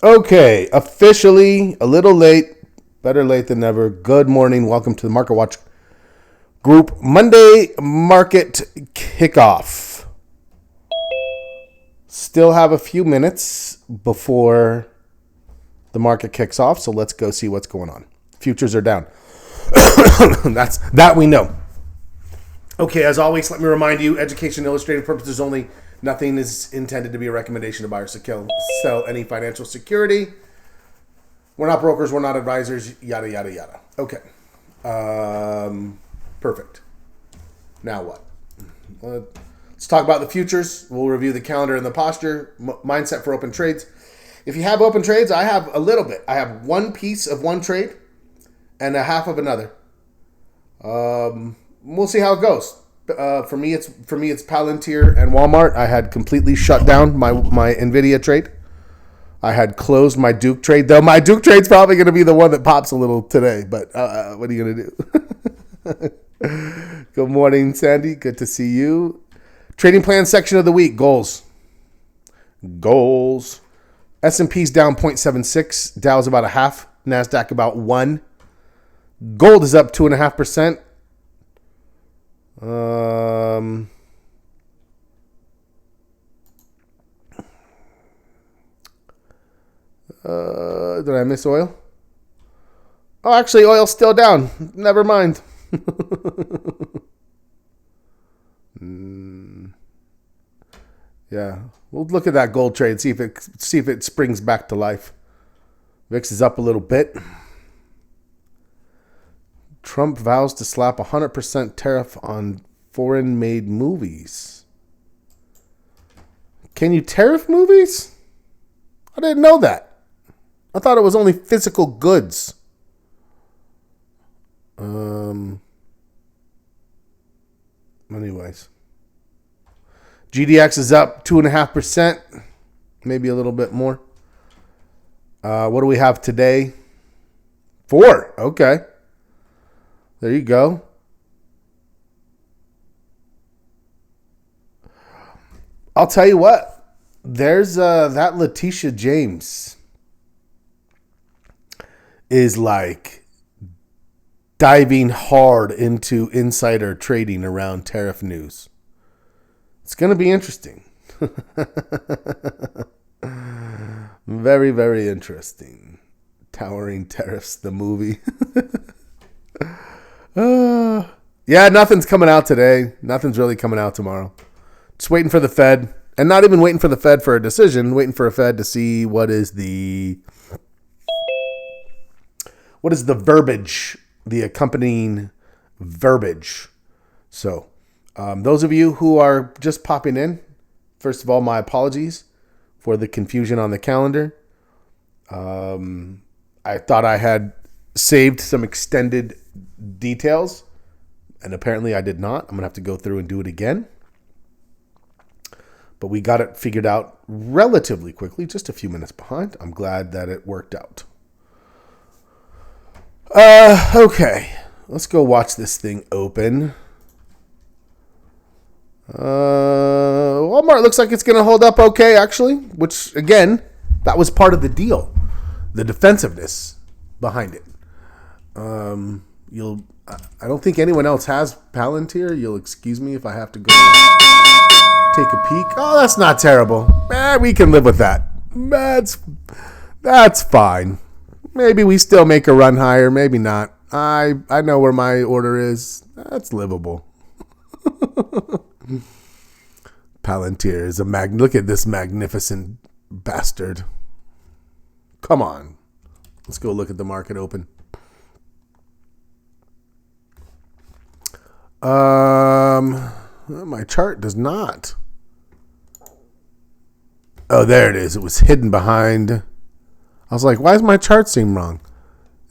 Okay, officially a little late, better late than never. Good morning. Welcome to the Market Watch Group Monday Market Kickoff. Still have a few minutes before the market kicks off, so let's go see what's going on. Futures are down. That we know. Okay, as always, let me remind you, education illustrated purposes only. Nothing is intended to be a recommendation to buy or sell any financial security. We're not brokers. We're not advisors. Yada, yada, yada. Okay. Perfect. Now what? Let's talk about the futures. We'll review the calendar and the posture. Mindset for open trades. If you have open trades, I have a little bit. I have one piece of one trade and a half of another. We'll see how it goes. For me, it's Palantir and Walmart. I had completely shut down my Nvidia trade. I had closed my Duke trade, though. My Duke trade's probably going to be the one that pops a little today. But what are you going to do? Good morning, Sandy. Good to see you. Trading plan section of the week. Goals. S&P's down 0.76. Dow's about a half. NASDAQ about 1. Gold is up 2.5%. Did I miss oil? Oh, actually, oil's still down. Never mind. Yeah, we'll look at that gold trade. See if it springs back to life. VIX is up a little bit. Trump vows to slap 100% tariff on foreign-made movies. Can you tariff movies? I didn't know that. I thought it was only physical goods. Anyways. GDX is up 2.5%. Maybe a little bit more. What do we have today? 4. Okay. There you go. I'll tell you what. There's that Letitia James is like diving hard into insider trading around tariff news. It's going to be interesting. Very, very interesting. Towering Tariffs, the movie. Yeah, nothing's coming out today. Nothing's really coming out tomorrow. Just waiting for the Fed. And not even waiting for the Fed for a decision. Waiting for a Fed to see what is the verbiage, the accompanying verbiage. So, those of you who are just popping in, first of all, my apologies for the confusion on the calendar. I thought I had saved some extended details, and apparently I did not. I'm going to have to go through and do it again. But we got it figured out relatively quickly, just a few minutes behind. I'm glad that it worked out. Okay. Let's go watch this thing open. Walmart looks like it's going to hold up okay, actually, which, again, that was part of the deal, the defensiveness behind it. I don't think anyone else has Palantir. You'll excuse me if I have to go take a peek. Oh, that's not terrible. We can live with that. That's fine. Maybe we still make a run higher, maybe not. I know where my order is. That's livable. Palantir is look at this magnificent bastard. Come on. Let's go look at the market open. My chart does not. Oh, there it is. It was hidden behind. I was like, why does my chart seem wrong?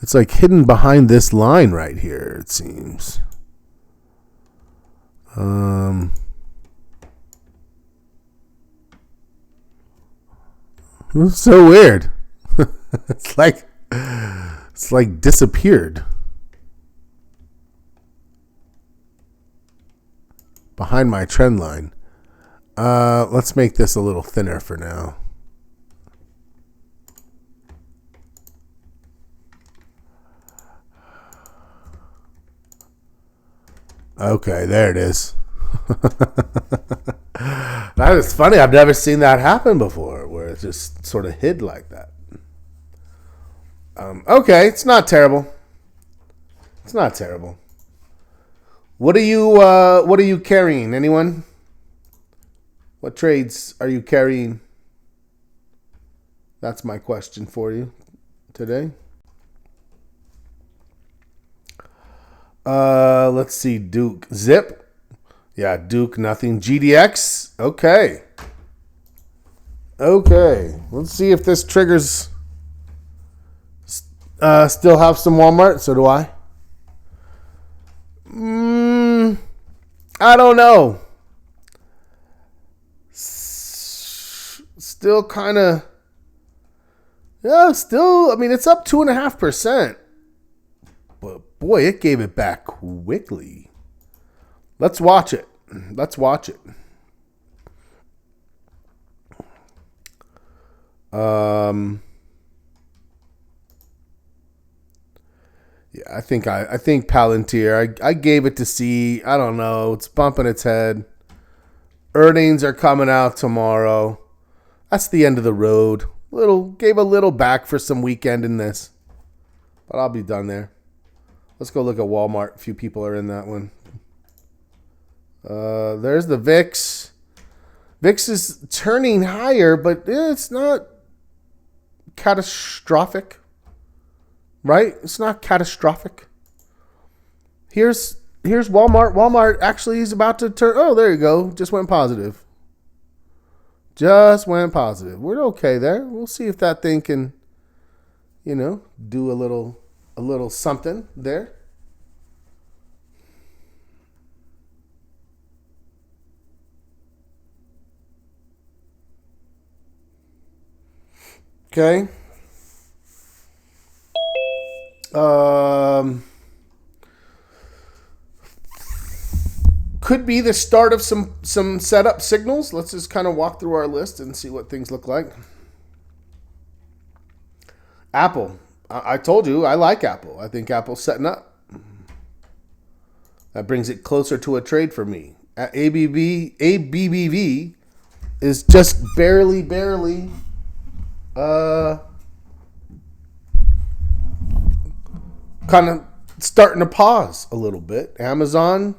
It's like hidden behind this line right here, it seems. It's so weird. It's like disappeared behind my trend line. Let's make this a little thinner for now. Okay, there it is. That is funny. I've never seen that happen before, where it's just sort of hid like that. Okay, it's not terrible. It's not terrible. What are you carrying? Anyone? What trades are you carrying? That's my question for you today. Let's see. Duke. Zip. Yeah, Duke, nothing. GDX. Okay. Okay. Let's see if this triggers. Still have some Walmart. So do I. I don't know. Still kind of. Yeah, still. I mean, it's up 2.5%. But boy, it gave it back quickly. Let's watch it. Yeah, I think Palantir. I gave it to C. I don't know. It's bumping its head. Earnings are coming out tomorrow. That's the end of the road. Gave a little back for some weekend in this, but I'll be done there. Let's go look at Walmart. A few people are in that one. There's the VIX. VIX is turning higher, but it's not catastrophic. Right? It's not catastrophic. Here's Walmart. Walmart actually is about to turn. Oh, there you go. Just went positive. We're okay there. We'll see if that thing can, do a little something there. Okay. Could be the start of some setup signals. Let's just kind of walk through our list and see what things look like. Apple. I told you I like Apple. I think Apple's setting up. That brings it closer to a trade for me. ABBV is just barely kind of starting to pause a little bit. Amazon,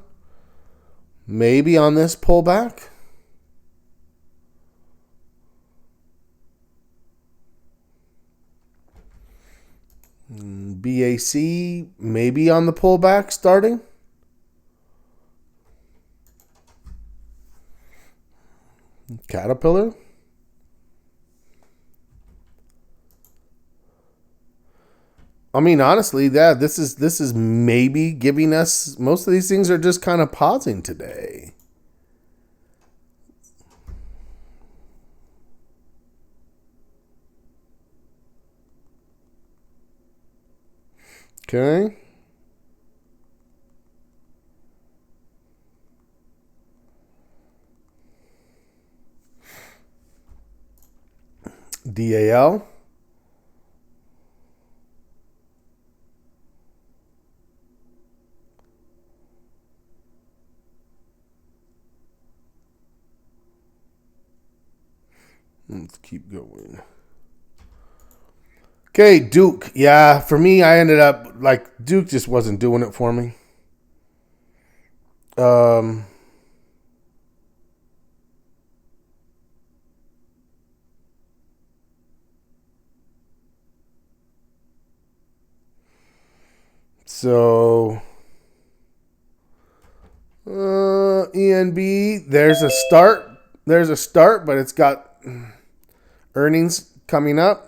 maybe on this pullback. BAC, maybe on the pullback starting. Caterpillar. I mean, honestly, this is maybe giving us. Most of these things are just kind of pausing today. Okay. DAL. Let's keep going. Okay, Duke. Yeah, for me, I ended up Duke just wasn't doing it for me. So ENB, there's a start. But it's got earnings coming up.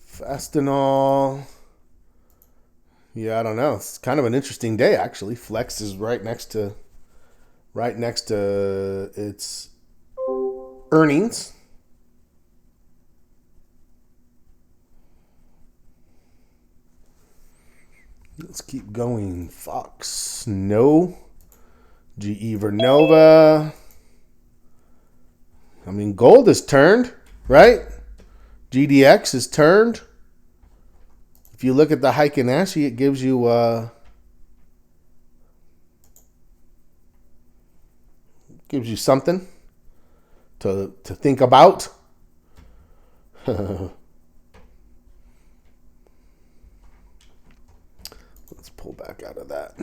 Fastenal. Yeah, I don't know. It's kind of an interesting day, actually. Flex is right next to its earnings. Let's keep going. Fox. No. GE Vernova. I mean, gold is turned, right? GDX is turned. If you look at the Heiken Ashi, it gives you something to think about. Let's pull back out of that.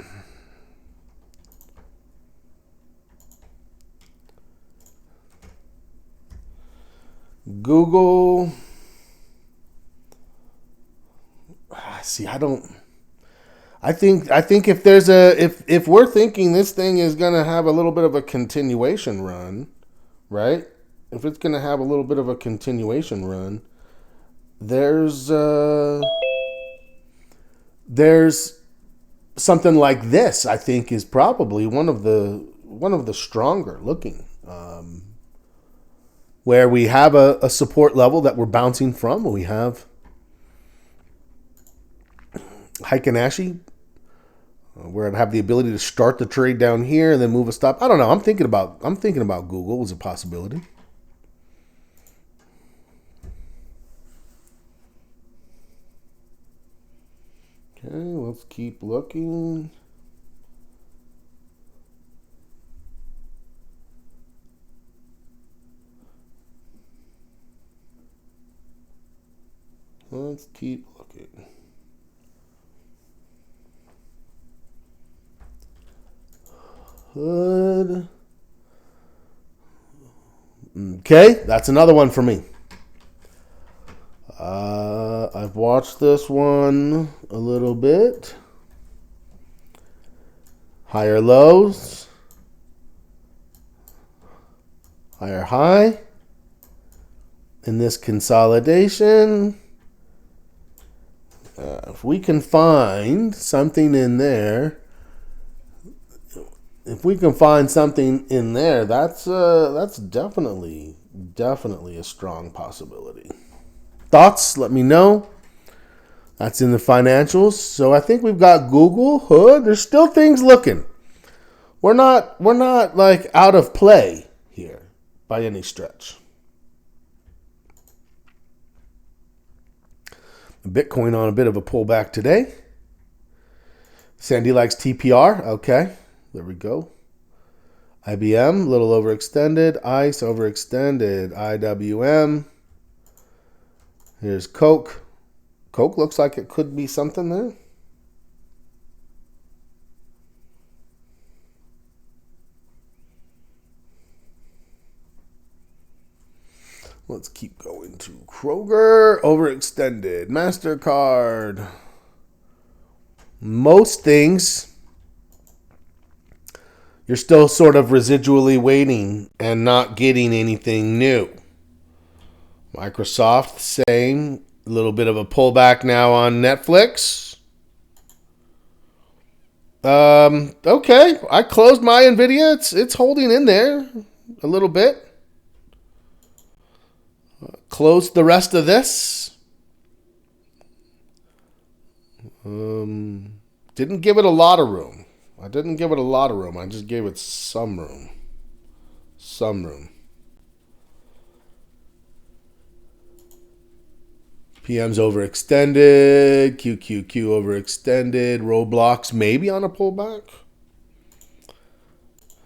Google. See, I think if there's if we're thinking this thing is gonna have a little bit of a continuation run, right? If it's gonna have a little bit of a continuation run, there's something like this. I think is probably one of the stronger looking, where we have a support level that we're bouncing from. We have Heiken Ashi, where I'd have the ability to start the trade down here and then move a stop. I don't know. I'm thinking about Google as a possibility. Okay, let's keep looking. Let's keep looking. Hood. Okay, that's another one for me. I've watched this one a little bit. Higher lows. Higher high. In this consolidation, if we can find something in there, that's definitely a strong possibility. Thoughts? Let me know. That's in the financials. So I think we've got Google, Hood. There's still things looking. We're not like out of play here by any stretch. Bitcoin on a bit of a pullback today. Sandy likes TPR. Okay, there we go. IBM, a little overextended. ICE, overextended. IWM. Here's Coke. Coke looks like it could be something there. Let's keep going to Kroger, overextended. MasterCard. Most things, you're still sort of residually waiting and not getting anything new. Microsoft, same. A little bit of a pullback now on Netflix. Okay. I closed my NVIDIA. It's holding in there a little bit. Closed the rest of this. Didn't give it a lot of room. I just gave it some room. PM's overextended. QQQ overextended. Roblox maybe on a pullback.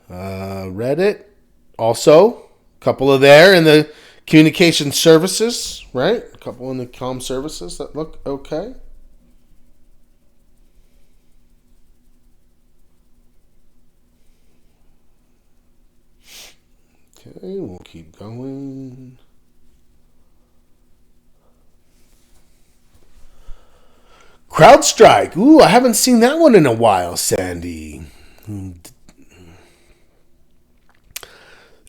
Reddit also. A couple of there in the communication services, right? A couple in the comm services that look okay. Okay, we'll keep going. CrowdStrike. Ooh, I haven't seen that one in a while, Sandy.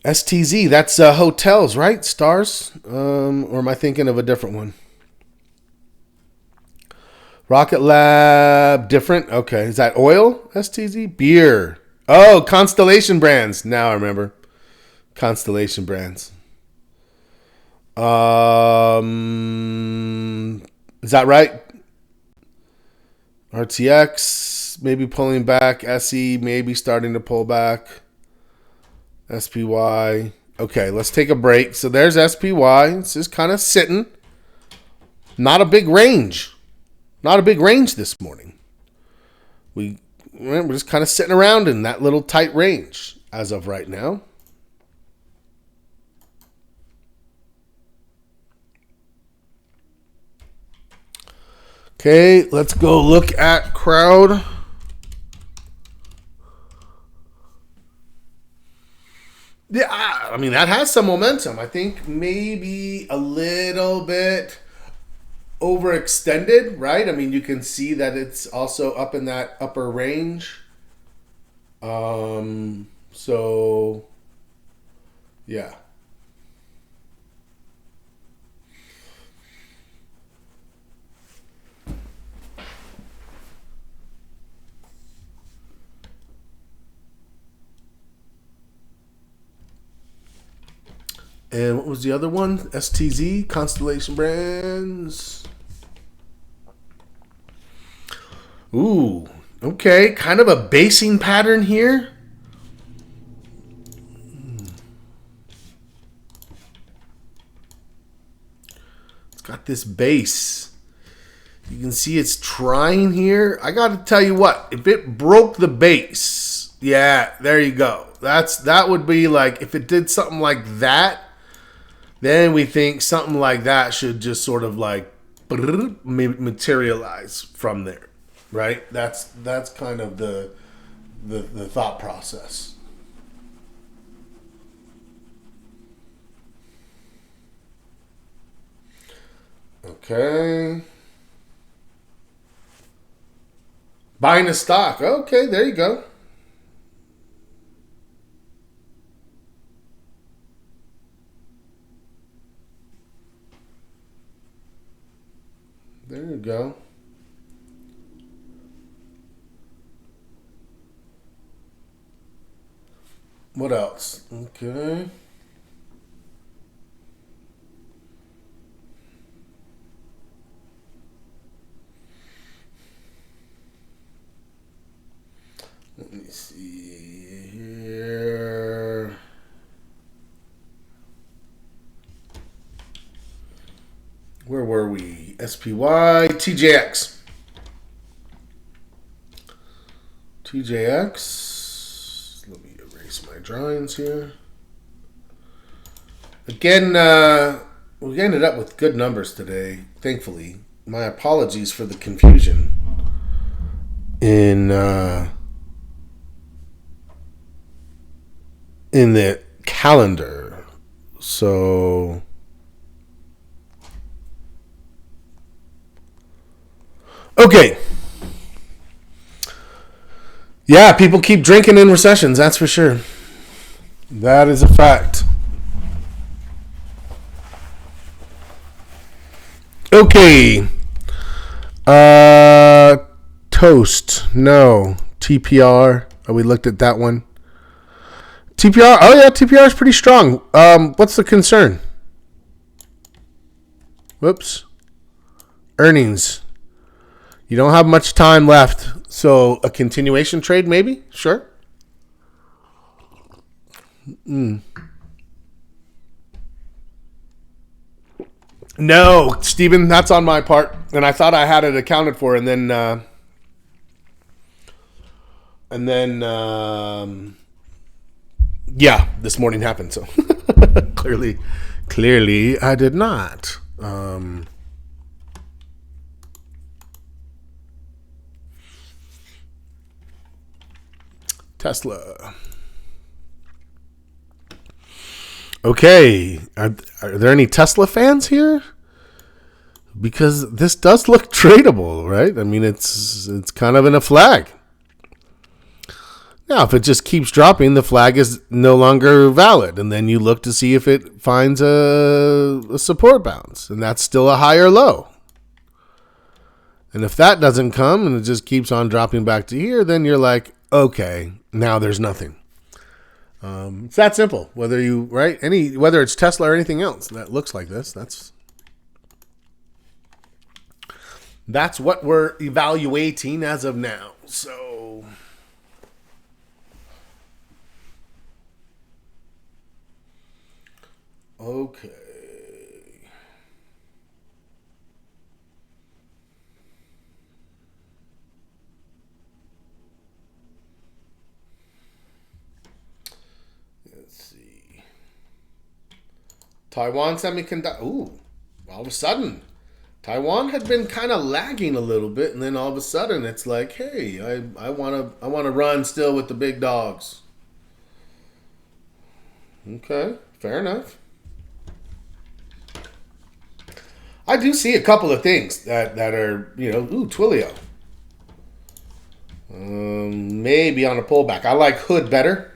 STZ, that's hotels, right? Stars? Or am I thinking of a different one? Rocket Lab, different? Okay, is that oil? STZ? Beer. Oh, Constellation Brands. Now I remember. Constellation Brands. Is that right? RTX maybe pulling back. SE maybe starting to pull back. SPY. Okay, let's take a break. So there's SPY. It's just kind of sitting. Not a big range. Not a big range this morning. We're just kind of sitting around in that little tight range as of right now. Okay, let's go look at crowd. Yeah, I mean, that has some momentum. I think maybe a little bit overextended, right? I mean, you can see that it's also up in that upper range. So, yeah. And what was the other one? STZ, Constellation Brands. Ooh, okay. Kind of a basing pattern here. It's got this base. You can see it's trying here. I got to tell you what. If it broke the base, yeah, there you go. That would be like, if it did something like that, then we think something like that should just sort of like materialize from there, right? That's kind of the thought process. Okay. Buying a stock. Okay, there you go. There you go. What else? Okay. Let me see here. Where were we? SPY, TJX. TJX. Let me erase my drawings here. Again, we ended up with good numbers today, thankfully. My apologies for the confusion in the calendar. So okay. Yeah, people keep drinking in recessions, that's for sure. That is a fact. Okay. Toast. No. TPR. Oh, we looked at that one. TPR. Oh, yeah, TPR is pretty strong. What's the concern? Whoops. Earnings. You don't have much time left. So a continuation trade, maybe? Sure. No, Steven, that's on my part. And I thought I had it accounted for, and then yeah, this morning happened. So clearly I did not. Tesla. Okay, are there any Tesla fans here? Because this does look tradable, right? I mean, it's kind of in a flag. Now, if it just keeps dropping, the flag is no longer valid, and then you look to see if it finds a support bounce, and that's still a higher low. And if that doesn't come and it just keeps on dropping back to here, then you're like, okay, now there's nothing. It's that simple. Whether it's Tesla or anything else that looks like this, That's what we're evaluating as of now. So, okay. Let's see. Taiwan Semiconductor. Ooh, all of a sudden, Taiwan had been kind of lagging a little bit, and then all of a sudden, it's like, hey, I wanna run still with the big dogs. Okay, fair enough. I do see a couple of things that are, Twilio. Maybe on a pullback. I like Hood better.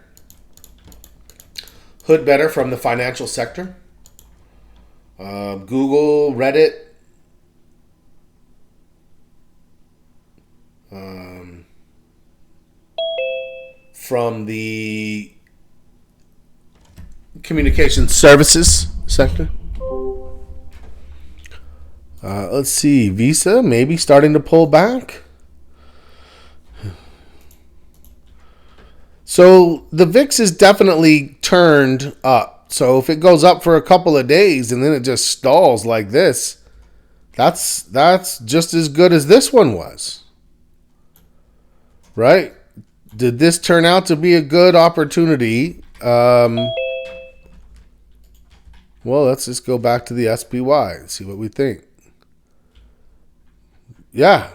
Hood better from the financial sector. Google, Reddit. From the communication services sector. Let's see. Visa maybe starting to pull back. So the VIX is definitely turned up. So if it goes up for a couple of days and then it just stalls like this, that's just as good as this one was. Right? Did this turn out to be a good opportunity? Well, let's just go back to the SPY and see what we think. Yeah.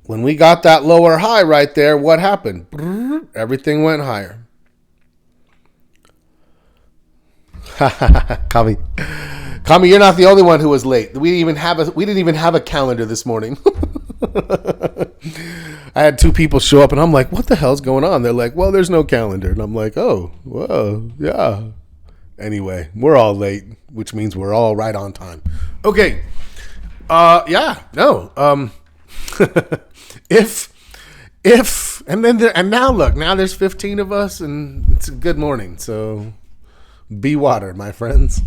When we got that lower high right there, what happened? Everything went higher. Kami, you're not the only one who was late. We didn't even have a calendar this morning. I had two people show up and I'm like, what the hell's going on? They're like, well, there's no calendar. And I'm like, oh, whoa, yeah. Anyway, we're all late, which means we're all right on time. Okay. If and now look, now there's 15 of us and it's a good morning. So be water, my friends.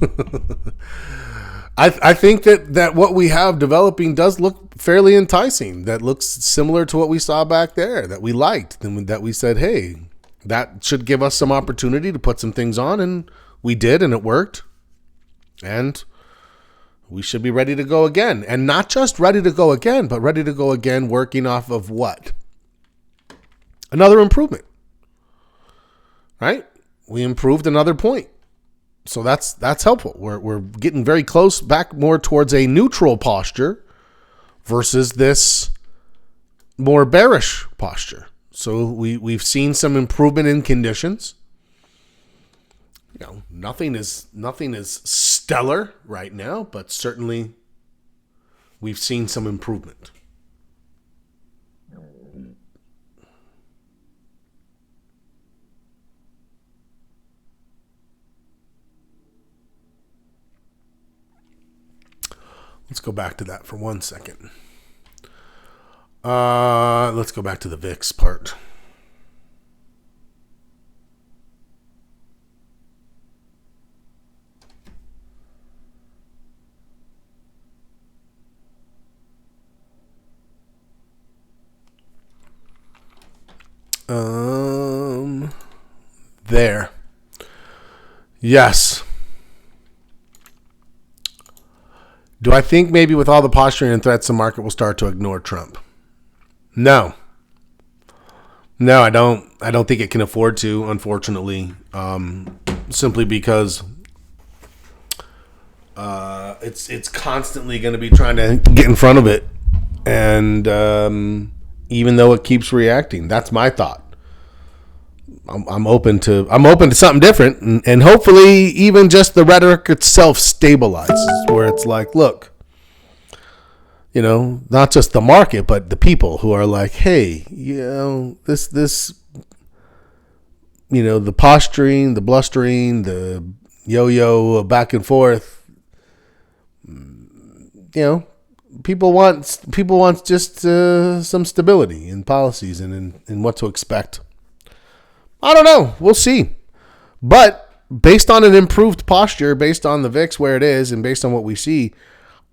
I think that what we have developing does look fairly enticing. That looks similar to what we saw back there that we liked and that we said, hey, that should give us some opportunity to put some things on, and we did, and it worked. And we should be ready to go again. And not just ready to go again, but ready to go again working off of what? Another improvement. Right? We improved another point. So that's helpful. We're getting very close, back more towards a neutral posture versus this more bearish posture. So we've seen some improvement in conditions. Nothing is stellar right now, but certainly we've seen some improvement. Let's go back to that for 1 second. Let's go back to the VIX part. There. Yes. Do I think maybe with all the posturing and threats, the market will start to ignore Trump? No, I don't. I don't think it can afford to, unfortunately, simply because it's constantly going to be trying to get in front of it, and even though it keeps reacting, that's my thought. I'm open to something different, and hopefully even just the rhetoric itself stabilizes, where it's like, look, not just the market, but the people who are like, hey, this, the posturing, the blustering, the yo-yo back and forth, people want just some stability in policies and in what to expect. I don't know. We'll see. But based on an improved posture, based on the VIX where it is, and based on what we see,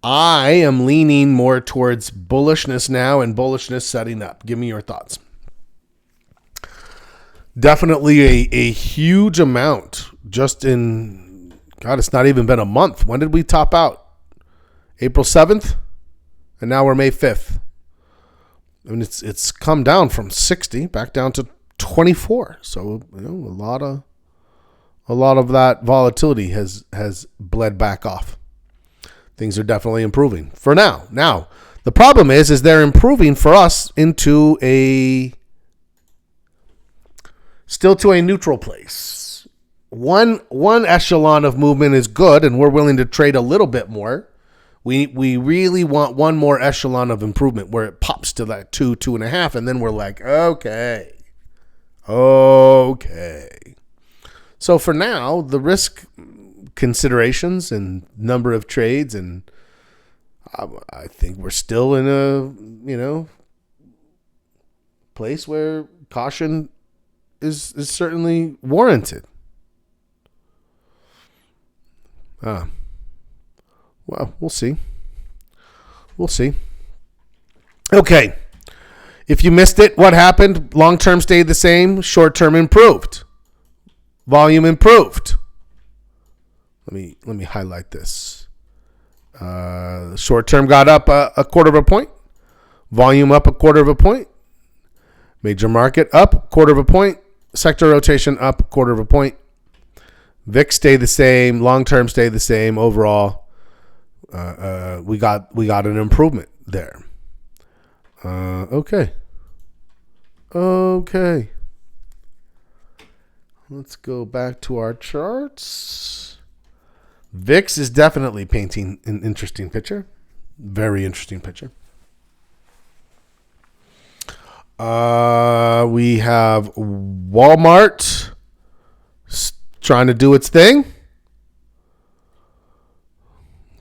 I am leaning more towards bullishness now and bullishness setting up. Give me your thoughts. Definitely a huge amount just in, God, it's not even been a month. When did we top out? April 7th? And now we're May 5th. I mean, it's come down from 60 back down to 24. So, a lot of that volatility has bled back off. Things are definitely improving for now. Now, the problem is they're improving for us into still to a neutral place. One echelon of movement is good, and we're willing to trade a little bit more. We really want one more echelon of improvement where it pops to that 2.5, and then we're like, okay. So for now, the risk considerations and number of trades, and I think we're still in a place where caution is certainly warranted. Well, we'll see. Okay. If you missed it, what happened? Long-term stayed the same. Short-term improved. Volume improved. Let me highlight this. Short-term got up a quarter of a point. Volume up a quarter of a point. Major market up a quarter of a point. Sector rotation up a quarter of a point. VIX stayed the same. Long-term stayed the same. Overall, we got an improvement there. Okay. Let's go back to our charts. VIX is definitely painting an interesting picture. Very interesting picture. We have Walmart trying to do its thing.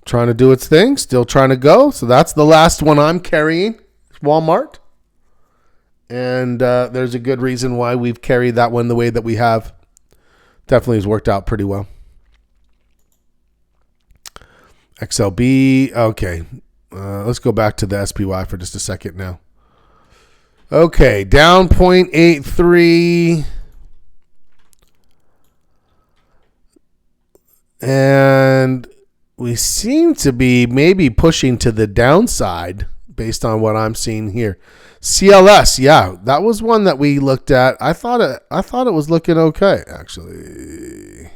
Still trying to go. So that's the last one I'm carrying, Walmart. And there's a good reason why we've carried that one the way that we have. Definitely has worked out pretty well. XLB. Okay. Let's go back to the SPY for just a second now. Okay. Down 0.83. And we seem to be maybe pushing to the downside based on what I'm seeing here. CLS, yeah, that was one that we looked at. I thought it was looking okay, actually,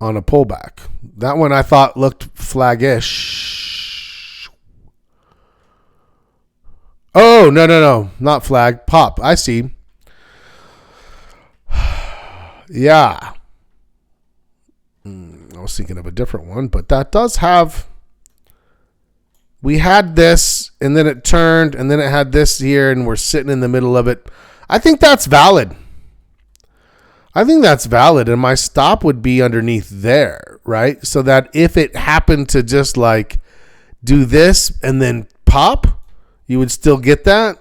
on a pullback. That one I thought looked flaggish. Oh, no, not flag, pop. I see. Yeah. I was thinking of a different one, but that does have. We had this, and then it turned, and then it had this here, and we're sitting in the middle of it. I think that's valid. And my stop would be underneath there, right? So that if it happened to just like do this and then pop, you would still get that.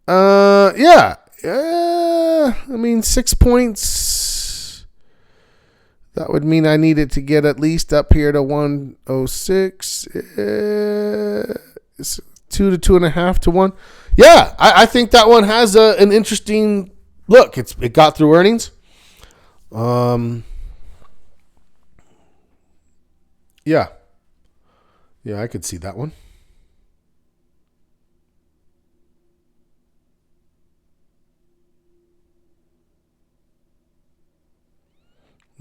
Yeah. I mean, 6 points. That would mean I needed to get at least up here to 106. 2 to 2.5 to 1. Yeah, I think that one has an interesting look. It got through earnings. Yeah, I could see that one.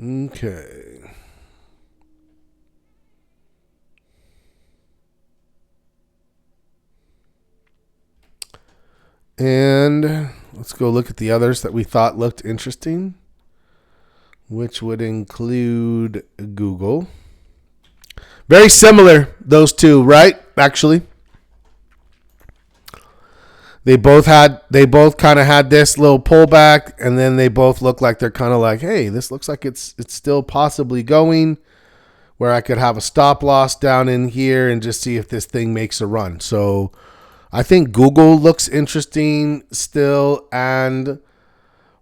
Okay. And let's go look at the others that we thought looked interesting, which would include Google. Very similar, those two, right? Actually, they both kind of had this little pullback, and then they both look like they're kind of like, hey, this looks like it's still possibly going, where I could have a stop loss down in here and just see if this thing makes a run. So I think Google looks interesting still, and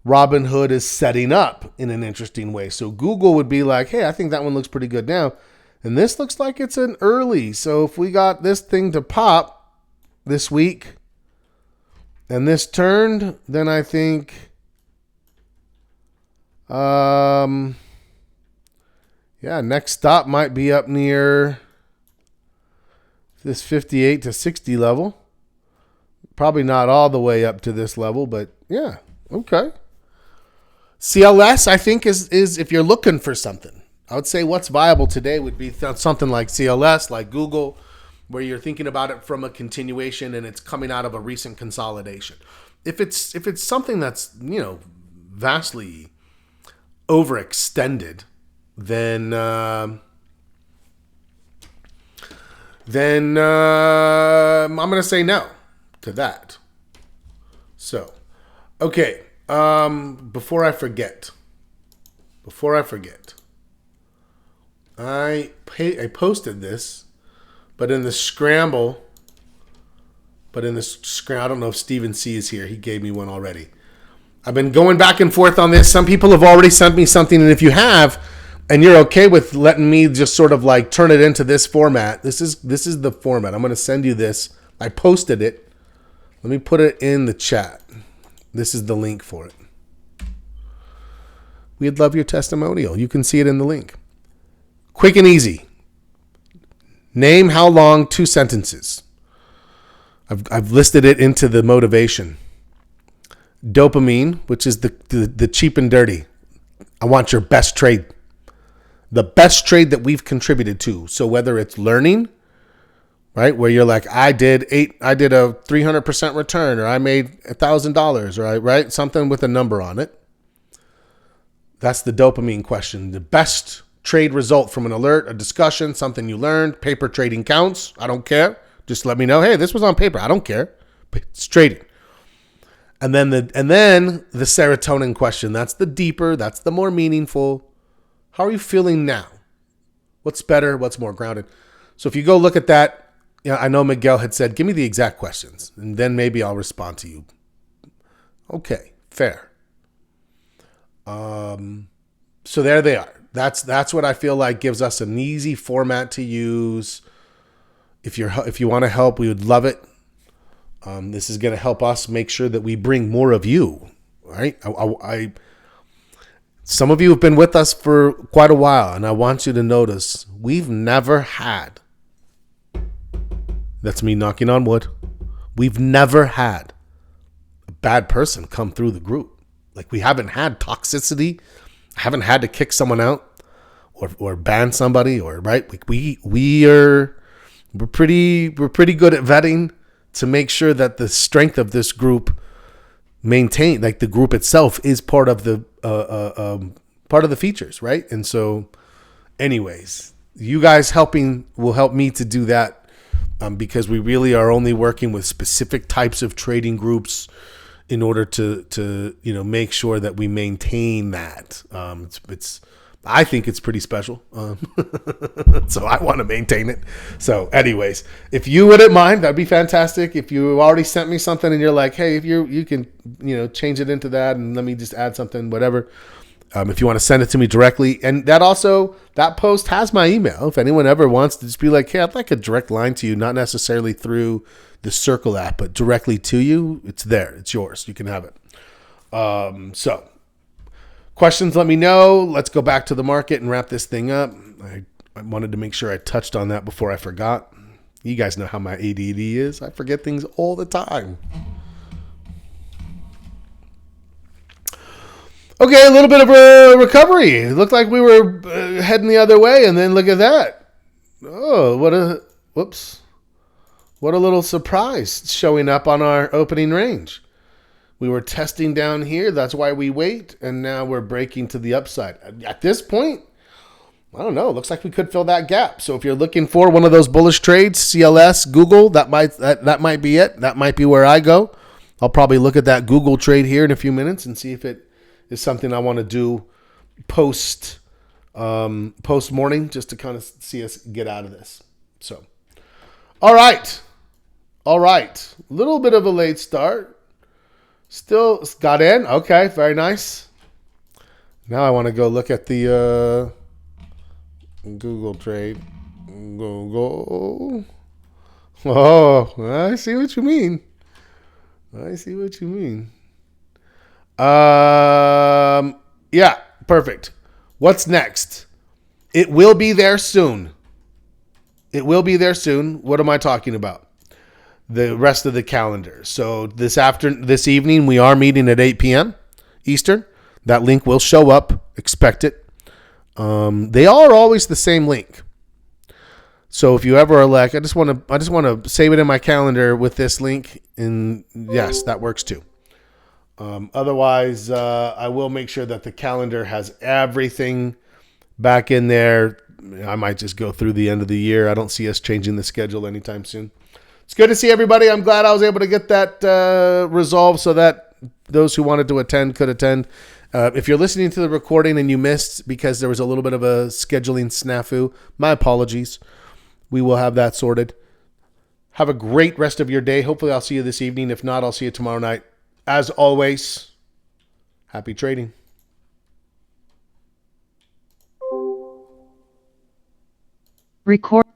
Robinhood is setting up in an interesting way. So Google would be like, hey, I think that one looks pretty good now. And this looks like it's an early. So if we got this thing to pop this week and this turned, then I think, next stop might be up near this 58 to 60 level. Probably not all the way up to this level, but yeah, okay. CLS, I think, is if you're looking for something. I would say what's viable today would be something like CLS, like Google, where you're thinking about it from a continuation and it's coming out of a recent consolidation. If it's something that's, vastly overextended, then I'm going to say no to that. So, okay. Before I forget, I posted this, but in the scramble, I don't know if Steven C is here. He gave me one already. I've been going back and forth on this. Some people have already sent me something, and if you have, and you're okay with letting me just sort of like turn it into this format, this is the format. I'm going to send you this. I posted it. Let me put it in the chat. This is the link for it. We'd love your testimonial. You can see it in the link. Quick and easy. Name how long 2 sentences. I've listed it into the motivation. Dopamine, which is the cheap and dirty. I want your best trade. The best trade that we've contributed to. So whether it's learning, right, where you're like, I did a 300% return, or I made $1,000, right, something with a number on it. That's the dopamine question. The best trade result from an alert, a discussion, something you learned. Paper trading counts. I don't care. Just let me know. Hey, this was on paper. I don't care. It's trading. And then the serotonin question. That's the deeper. That's the more meaningful. How are you feeling now? What's better? What's more grounded? So if you go look at that, I know Miguel had said, give me the exact questions, and then maybe I'll respond to you. Okay, fair. So there they are. That's what I feel like gives us an easy format to use. If you want to help, we would love it. This is going to help us make sure that we bring more of you. Right? Some of you have been with us for quite a while, and I want you to notice we've never had. That's me knocking on wood. We've never had a bad person come through the group. Like, we haven't had toxicity. Haven't had to kick someone out or ban somebody, or right. Like we're pretty good at vetting to make sure that the strength of this group maintain, like the group itself is part of the features, right? And so, anyways, you guys helping will help me to do that. Because we really are only working with specific types of trading groups in order to make sure that we maintain that. I think it's pretty special, so I want to maintain it. So, anyways, if you wouldn't mind, that'd be fantastic. If you already sent me something and you're like, hey, if you can change it into that and let me just add something, whatever. If you want to send it to me directly. And that post has my email. If anyone ever wants to just be like, hey, I'd like a direct line to you, not necessarily through the Circle app, but directly to you, it's there. It's yours. You can have it. So questions, let me know. Let's go back to the market and wrap this thing up. I wanted to make sure I touched on that before I forgot. You guys know how my ADD is. I forget things all the time. Okay, a little bit of a recovery. It looked like we were heading the other way, and then look at that. Oh, what a little surprise showing up on our opening range. We were testing down here. That's why we wait, and now we're breaking to the upside. At this point, I don't know. It looks like we could fill that gap. So if you're looking for one of those bullish trades, CLS, Google, that might be it. That might be where I go. I'll probably look at that Google trade here in a few minutes and see if it is something I want to do post morning, just to kind of see us get out of this. So, all right. A little bit of a late start. Still got in. Okay, very nice. Now I want to go look at the Google trade. Go. Oh, I see what you mean. Yeah, perfect. What's next? It will be there soon. What am I talking about? The rest of the calendar. So this evening, we are meeting at 8 p.m. Eastern. That link will show up. Expect it. They are always the same link. So if you ever are like, I just want to save it in my calendar with this link, and yes, that works too. Otherwise, I will make sure that the calendar has everything back in there. I might just go through the end of the year. I don't see us changing the schedule anytime soon. It's good to see everybody. I'm glad I was able to get that resolved so that those who wanted to attend could attend. If you're listening to the recording and you missed because there was a little bit of a scheduling snafu, my apologies. We will have that sorted. Have a great rest of your day. Hopefully I'll see you this evening. If not, I'll see you tomorrow night. As always, happy trading. Record.